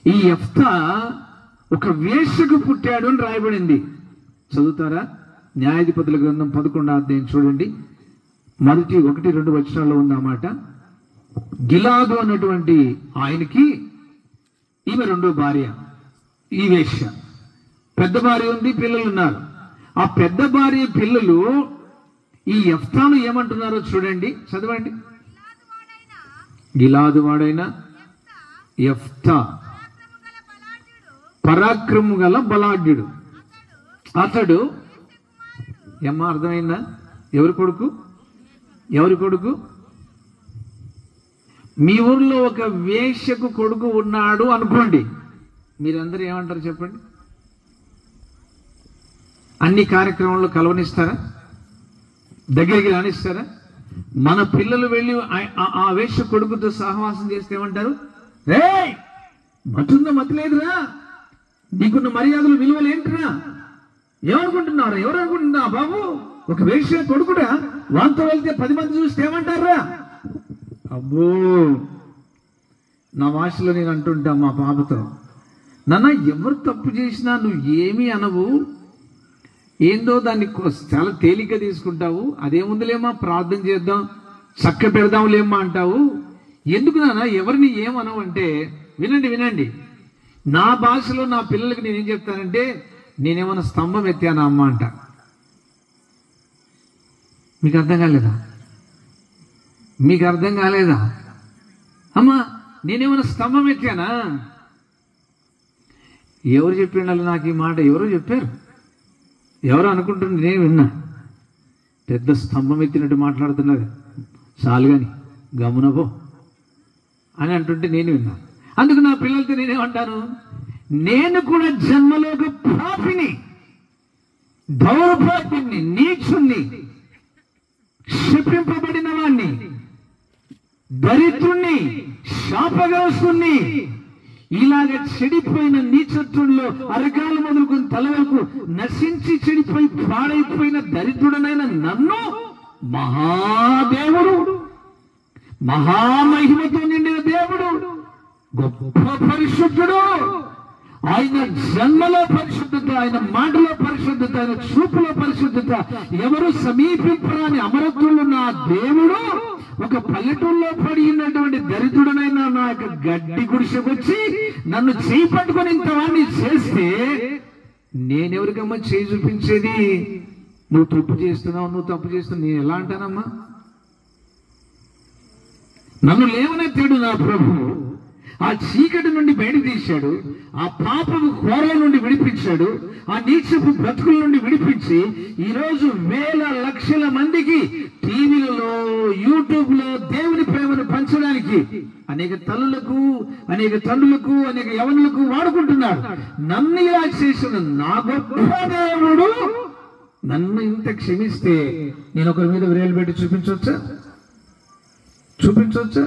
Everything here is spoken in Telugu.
ఈ యెఫ్తా ఒక వేశ్యకు పుట్టాడు అని రాయబడింది. చదువుతారా? న్యాయాధిపతుల గ్రంథం 11వ అధ్యాయం చూడండి. మొదటి 1-2 వచనాల్లో ఉందన్నమాట. గిలాదు అన్నటువంటి ఆయనకి ఈమె రెండో భార్య, ఈ వేశ్య. పెద్ద భార్య ఉంది, పిల్లలు ఉన్నారు. ఆ పెద్ద భార్య పిల్లలు ఈ యెఫ్తాను ఏమంటున్నారో చూడండి, చదవండి. గిలాదు వాడైన యెఫ్తా పరాక్రము గల బలాఢ్యుడు. అతడు ఏమో అర్థమైందా? ఎవరి కొడుకు? ఎవరి కొడుకు? మీ ఊర్లో ఒక వేశ్యకు కొడుకు ఉన్నాడు అనుకోండి, మీరందరూ ఏమంటారు చెప్పండి? అన్ని కార్యక్రమాల్లో కలవనిస్తారా? దగ్గరికి రానిస్తారా? మన పిల్లలు వెళ్ళి ఆ వేశ్య కొడుకుతో సహవాసం చేస్తే ఏమంటారు? రే మతుందో మతి లేదురా, నీకున్న మర్యాదలు విలువలు ఏంటిరా, ఏమనుకుంటున్నారా? ఎవరు అనుకుంటున్నా బాబు? ఒక వేశ్య కొడుకుడా, వాంతో వెళ్తే 10 మంది చూస్తే ఏమంటారా? అబ్బో, నా భాషలో నేను అంటుంటా మా పాపతో, నాన్న ఎవరు తప్పు చేసినా నువ్వు ఏమీ అనవు, ఏందో దాన్ని చాలా తేలిక తీసుకుంటావు, అదేముందిలేమా ప్రార్థన చేద్దాం చక్క పెడదాంలేమ్మా అంటావు, ఎందుకు నాన్న ఎవరిని ఏమనవు అంటే, వినండి వినండి, నా భాషలో నా పిల్లలకి నేనేం చెప్తానంటే, నేనేమన్నా స్తంభం ఎత్తానా అమ్మ అంట. మీకు అర్థం కాలేదా? మీకు అర్థం కాలేదా? అమ్మా నేనేమన్నా స్తంభం ఎత్తానా? ఎవరు చెప్పిండాలి నాకు ఈ మాట? ఎవరో చెప్పారు, ఎవరు అనుకుంటుంది, నేను విన్నా. పెద్ద స్తంభం ఎత్తినట్టు మాట్లాడుతున్నారు, చాలు కానీ గమనపో అని అంటుంటే నేను విన్నా. అందుకు నా పిల్లలతో నేనేమంటాను, నేను కూడా జన్మలో ఒక పాపిని, దౌర్భాగ్యుణ్ణి, నీచుణ్ణి, శపింపబడిన వాణ్ణి, దరిద్రుణ్ణి, శాపగ్రస్తుణ్ణి, ఇలాగ చెడిపోయిన నీచత్వంలో అరకాలు మొదలుకొని తల వరకు నశించి చెడిపోయి పాడైపోయిన దరిద్రుడనైన నన్ను మహాదేవుడు, మహామహిమతో నిండిన దేవుడు, గొప్ప పరిశుద్ధుడు, ఆయన జన్మలో పరిశుద్ధత, ఆయన మాటలో పరిశుద్ధత, ఆయన చూపులో పరిశుద్ధత, ఎవరు సమీపింపరాని అమరత్వంలో నా దేవుడు ఒక పల్లెటూరులో పడి ఉన్నటువంటి దరిద్రుడనైనా నా యొక్క గడ్డి గుడిసెకొచ్చి నన్ను చేయి పట్టుకొని ఇంతవాడిని చేస్తే నేనెవరికమ్మా చేయి చూపించేది? నువ్వు తప్పు చేస్తున్నావు, నువ్వు తప్పు చేస్తున్నావు, నేను ఎలా అంటానమ్మా? నన్ను లేవనెత్తాడు నా ప్రభువు, ఆ చీకటి నుండి బయట తీశాడు, ఆ పాపము కోరల నుండి విడిపించాడు, ఆ నీచపు బ్రతుకుల నుండి విడిపించి ఈరోజు వేల లక్షల మందికి టీవీలలో, యూట్యూబ్లో దేవుని ప్రేమను పంచడానికి అనేక తల్లులకు, అనేక తండ్రులకు, అనేక యవనులకు వాడుకుంటున్నాడు. నన్ను ఇలా చేసిన నా గొప్ప దేవుడు నన్ను ఇంత క్షమిస్తే నేను ఒకరి మీద విరేలు పెట్టి చూపించవచ్చా? చూపించవచ్చా?